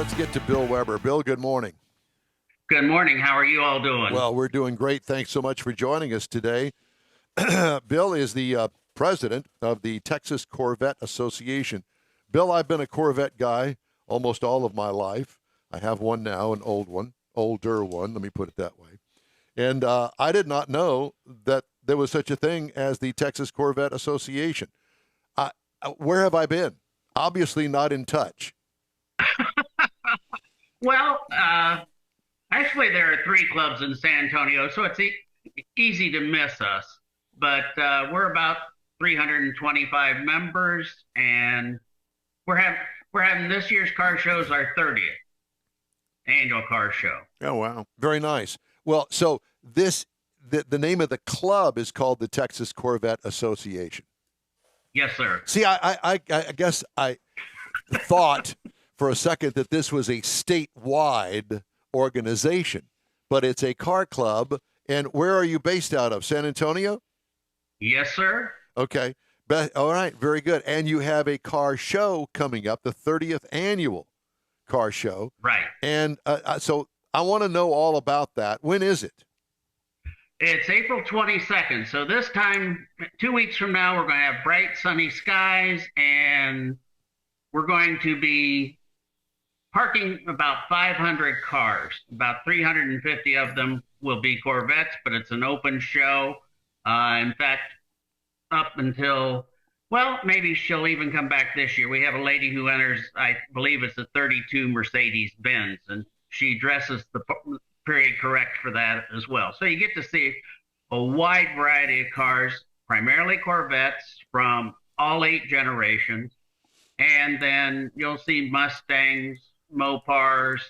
Let's get to Bill Weber. Bill, good morning. Good morning. How are you all doing? Well, we're doing great. Thanks so much for joining us today. Bill is the president of the Texas Corvette Association. Bill, I've been a Corvette guy almost all of my life. I have one now, an old one, older one, let me put it that way. And I did not know that there was such a thing as the Texas Corvette Association. Where have I been? Obviously not in touch. Well, actually, there are three clubs in San Antonio, so it's easy to miss us. But we're about 325 members, and we're having this year's car show is our 30th annual car show. Oh, wow. Very nice. Well, so the name of the club is called the Texas Corvette Association. Yes, sir. See, I guess I thought for a second that this was a statewide organization, but it's a car club. And where are you based out of? San Antonio? Yes, sir. Okay. All right. Very good. And you have a car show coming up, the 30th annual car show. Right. And so I want to know all about that. When is it? It's April 22nd. So this time, 2 weeks from now, we're going to have bright, sunny skies, and we're going to be parking about 500 cars. About 350 of them will be Corvettes, but it's an open show. In fact, up until, well, maybe she'll even come back this year. We have a lady who enters, I believe it's a 32 Mercedes-Benz, and she dresses the period correct for that as well. So you get to see a wide variety of cars, primarily Corvettes from all 8 generations. And then you'll see Mustangs, Mopars,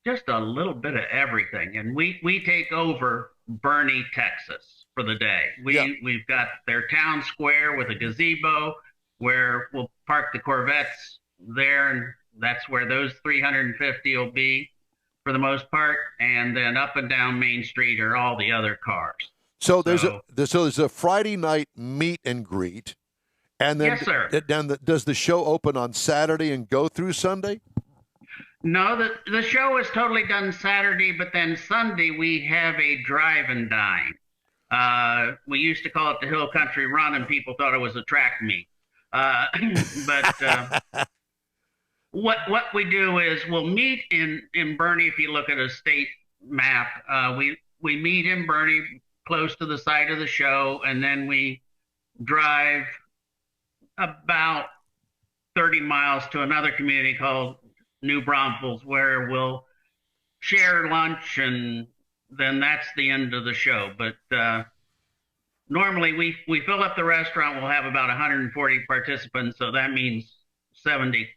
just a little bit of everything. And we take over Boerne, Texas for the day. We've got their town square with a gazebo where we'll park the Corvettes there, and that's where those 350 will be for the most part. And then up and down Main Street are all the other cars. So there's a Friday night meet and greet. And then, yes, sir. Does the show open on Saturday and go through Sunday? No, the show is totally done Saturday, but then Sunday we have a drive and dine. We used to call it the Hill Country Run, and people thought it was a track meet. But what we do is we'll meet in Boerne. If you look at a state map, we meet in Boerne close to the site of the show, and then we drive about 30 miles to another community called New Braunfels, where we'll share lunch, and then that's the end of the show. But normally we fill up the restaurant. We'll have about 140 participants, so that means 70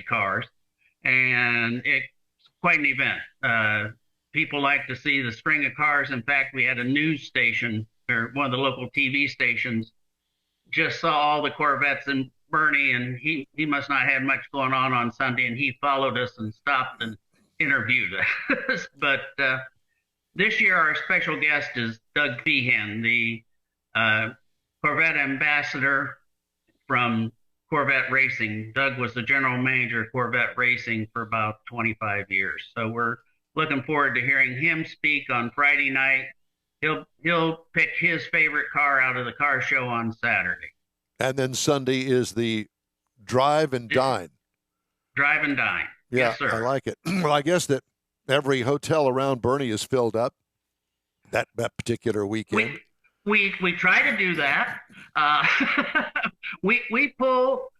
cars, and it's quite an event. People like to see the string of cars. In fact, we had a news station, or one of the local TV stations, just saw all the Corvettes in Boerne, and he must not have much going on Sunday, and he followed us and stopped and interviewed us. But this year our special guest is Doug Feehan, the Corvette ambassador from Corvette Racing. Doug was the general manager of Corvette Racing for about 25 years. So we're looking forward to hearing him speak on Friday night. He'll pick his favorite car out of the car show on Saturday. And then Sunday is the drive and dine. Drive and dine. Yeah, yes, sir. I like it. Well, I guess that every hotel around Boerne is filled up that particular weekend. We try to do that. We pull.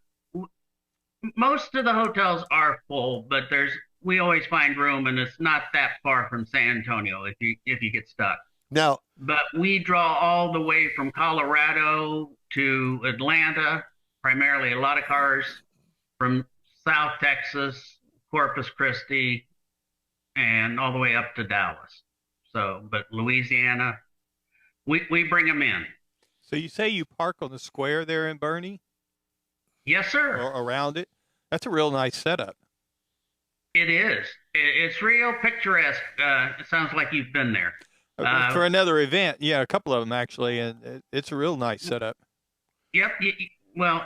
Most of the hotels are full, but we always find room, and it's not that far from San Antonio if you get stuck. Now, but we draw all the way from Colorado to Atlanta, primarily a lot of cars from South Texas, Corpus Christi, and all the way up to Dallas. So, but Louisiana, we bring them in. So you say you park on the square there in Boerne? Yes, sir. Or around it? That's a real nice setup. It is. It's real picturesque. It sounds like you've been there. For another event, yeah, a couple of them actually, and it's a real nice setup. Yep. Well,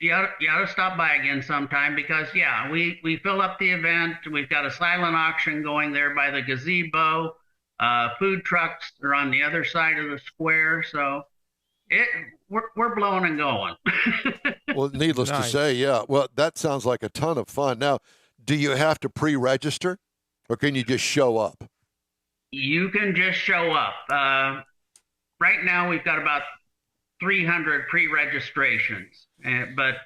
you ought to stop by again sometime because yeah, we fill up the event. We've got a silent auction going there by the gazebo. Food trucks are on the other side of the square, so it we're blowing and going. Well, needless to Nice. say, yeah. Well, that sounds like a ton of fun. Now, do you have to pre-register, or can you just show up? You can just show up. Right now, we've got about 300 pre-registrations, but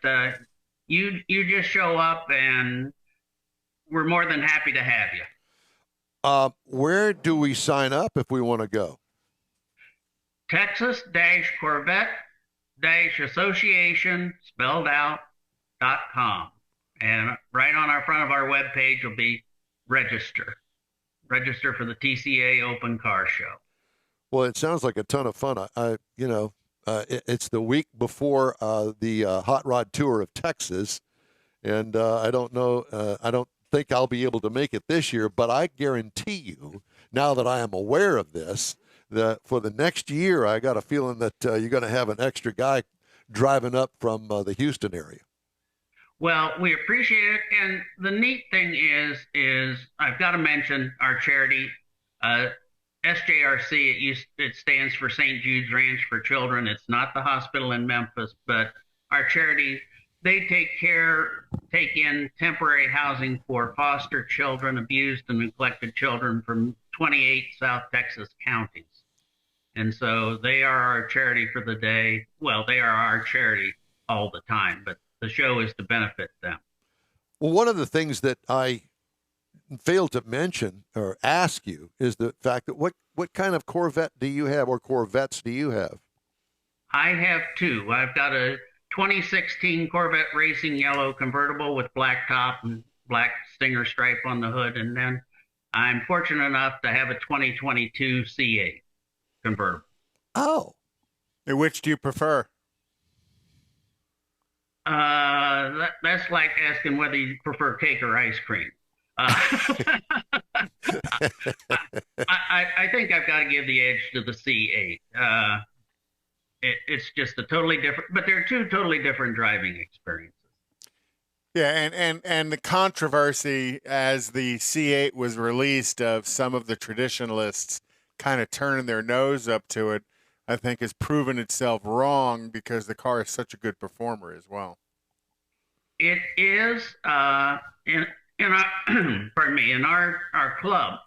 you just show up, and we're more than happy to have you. Where do we sign up if we want to go? Texas-Corvette-Association spelled out.com, and right on our front of our webpage will be register for the TCA Open Car Show. Well, it sounds like a ton of fun. It's the week before the Hot Rod Tour of Texas, and I don't know. I don't think I'll be able to make it this year, but I guarantee you, now that I am aware of this, that for the next year, I got a feeling that you're going to have an extra guy driving up from the Houston area. Well, we appreciate it, and the neat thing is I've got to mention our charity, SJRC. It stands for St. Jude's Ranch for Children. It's not the hospital in Memphis, but our charity. They take in temporary housing for foster children, abused and neglected children from 28 South Texas counties. And so they are our charity for the day. Well, they are our charity all the time, but the show is to benefit them. Well, one of the things that I failed to mention or ask you is the fact that what kind of Corvette do you have, or Corvettes do you have? I have two. I've got a 2016 Corvette Racing Yellow convertible with black top and black stinger stripe on the hood. And then I'm fortunate enough to have a 2022 C8 convertible. Oh. Which do you prefer? That's like asking whether you prefer cake or ice cream. I think I've got to give the edge to the C8. It's just a totally different, but they're two totally different driving experiences. Yeah, and the controversy as the C8 was released of some of the traditionalists kind of turning their nose up to it, I think has proven itself wrong because the car is such a good performer as well. It is in our pardon me, in our club.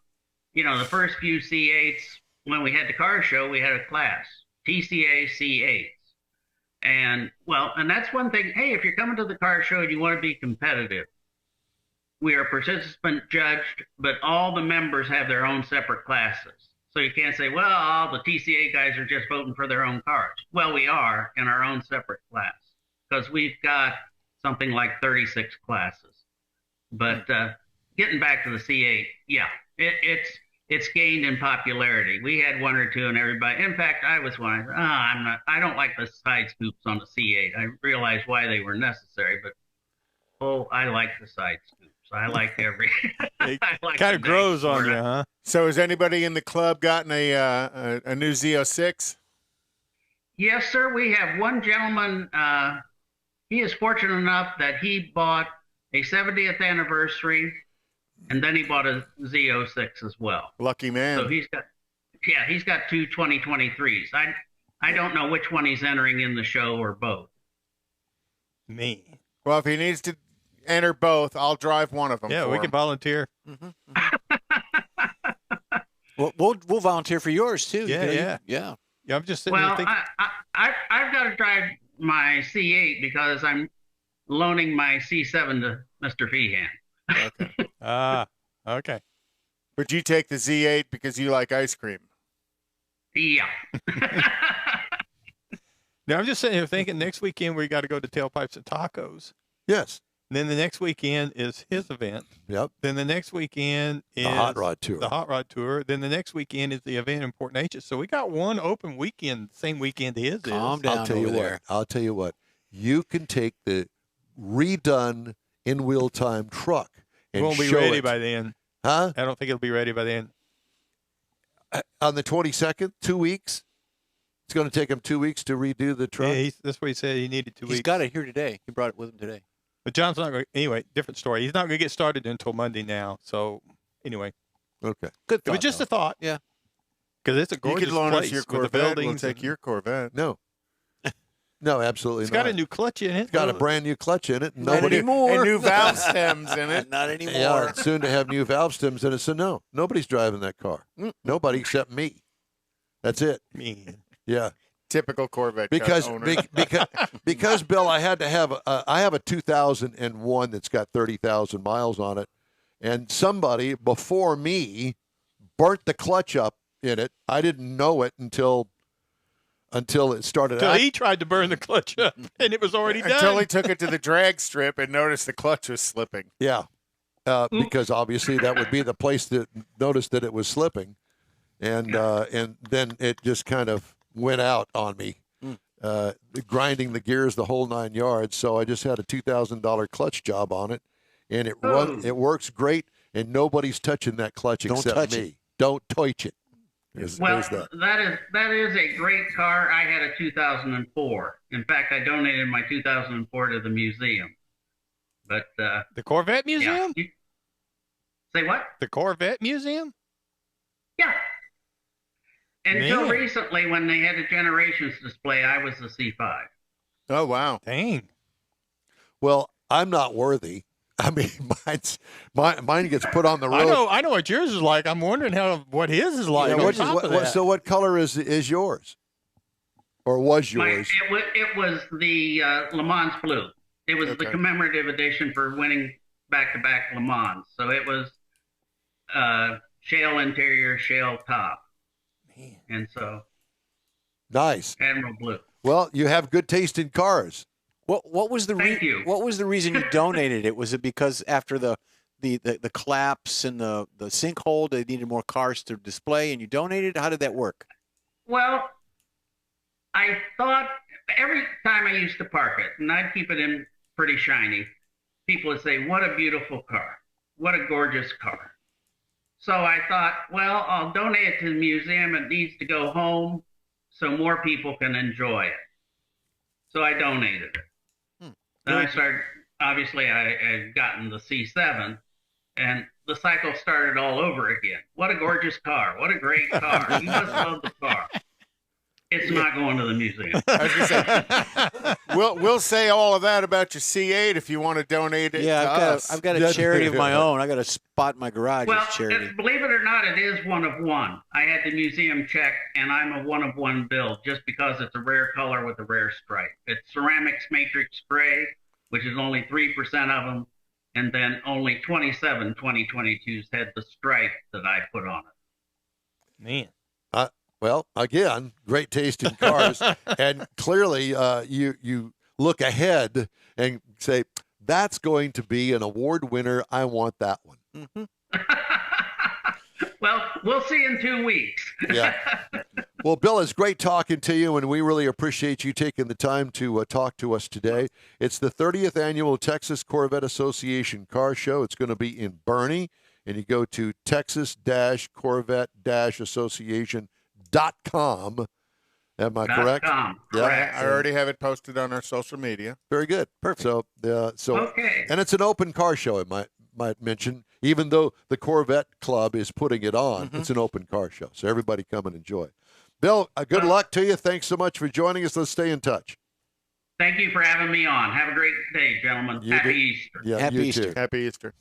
You know, the first few C8s when we had the car show, we had a class. TCA C8s. And that's one thing. Hey, if you're coming to the car show and you want to be competitive, we are participant judged, but all the members have their own separate classes. So you can't say, well, all the TCA guys are just voting for their own cars. Well, we are in our own separate class because we've got something like 36 classes. But getting back to the C8, yeah, it's gained in popularity. We had one or two, and everybody. In fact, I was one. I don't like the side scoops on the C8. I realized why they were necessary, but I like the side scoops. I like every. It kind of grows on you, huh? So, has anybody in the club gotten a new Z06? Yes, sir. We have one gentleman. He is fortunate enough that he bought a 70th anniversary. And then he bought a Z06 as well. Lucky man. So he's got two 2023s. I don't know which one he's entering in the show or both. Me. Well, if he needs to enter both, I'll drive one of them. Yeah, for we him. can volunteer. Well, we'll volunteer for yours too. Yeah. Yeah. I'm just sitting Well, there thinking. I've got to drive my C8 because I'm loaning my C7 to Mr. Feehan. Okay. Okay. But you take the Z8 because you like ice cream. Yeah. Now I'm just sitting here thinking next weekend we got to go to Tailpipes and Tacos. Yes. Then the next weekend is his event. Yep. Then the next weekend is The Hot Rod Tour. The Hot Rod Tour. Then the next weekend is the event in Port Neches. So we got one open weekend, same weekend his is. Calm down I'll tell you over there. what. I'll tell you what. You can take the redone in-wheel time truck It and won't be show ready it. by then. Huh? I don't think it'll be ready by then. On the 22nd, 2 weeks. It's going to take him 2 weeks to redo the truck. Yeah, that's what he said. He needed 2 weeks. He's got it here today. He brought it with him today. But John's not going. Anyway, different story. He's not going to get started until Monday now. So anyway, Okay. Good it thought. was just though. a thought. Yeah. Because it's a You gorgeous could loan place us your with the Corvette. We'll buildings. take your Corvette. No. No, absolutely It's not. got a new clutch in it. It's got a brand new clutch in it. And Not nobody, anymore. And new valve stems in it. Not anymore. yeah, it's soon to have new valve stems in it. So no, nobody's driving that car. Nobody except me. That's it. Man. Yeah. Typical Corvette Because owner. because Bill, I had to have I have a 2001 that's got 30,000 miles on it, and somebody before me burnt the clutch up in it. I didn't know it until it started. Until he tried to burn the clutch up, and it was already done. Until he took it to the drag strip and noticed the clutch was slipping. Yeah, because obviously that would be the place that noticed that it was slipping, and then it just kind of went out on me, grinding the gears the whole 9 yards. So I just had a $2,000 clutch job on it, and it works great, and nobody's touching that clutch Don't except touch me. it. Don't touch it. Well, There's that. that is a great car. I had a 2004. In fact, I donated my 2004 to the museum. But The Corvette yeah. Museum? Say what? The Corvette Museum? Yeah. Until Man. recently, when they had a generations display, I was the C5. Oh, wow. Dang. Well, I'm not worthy. I mean, mine gets put on the road. I know what yours is like. I'm wondering what his is like. Yeah, on what- top what- of what- that. so what color is yours, or was yours? It was the Le Mans Blue. It was the Okay. commemorative edition for winning back-to-back Le Mans. So it was shale interior, shale top. And so Nice. Admiral Blue. Well, you have good taste in cars. What was the Thank you. What was the reason you donated it? Was it because after the collapse and the sinkhole, they needed more cars to display, and you donated? How did that work? Well, I thought every time I used to park it, and I'd keep it in pretty shiny, people would say, "What a beautiful car. What a gorgeous car." So I thought, well, I'll donate it to the museum. It needs to go home so more people can enjoy it. So I donated it. Then I started, obviously, I had gotten the C7, and the cycle started all over again. What a gorgeous car. What a great car. You must love the car. It's not going to the museum. I was gonna say, we'll say all of that about your C8 if you want to donate it Yeah, to us. I've got a charity of my own. I got a spot in my garage Well, as charity. believe it or not, it is one of one. I had the museum check, and I'm a one of one build just because it's a rare color with a rare stripe. It's ceramics matrix gray, which is only 3% of them, and then only 27 2022s had the stripe that I put on it. Man. Well, again, great taste in cars, and clearly you look ahead and say that's going to be an award winner. I want that one. Mm-hmm. Well, we'll see in 2 weeks. Yeah. Well, Bill, it's great talking to you, and we really appreciate you taking the time to talk to us today. It's the 30th annual Texas Corvette Association Car Show. It's going to be in Bernie, and you go to texas-corvette-association.com. Am I correct? .com, Yeah. correct. I already have it posted on our social media. Very good. Perfect. So, Okay. and it's an open car show. I might mention, even though the Corvette Club is putting it on, it's an open car show. So everybody come and enjoy. Bill, good luck to you. Thanks so much for joining us. Let's stay in touch. Thank you for having me on. Have a great day, gentlemen. You Happy do- Easter. Yeah, Happy you Easter. too. Happy Easter.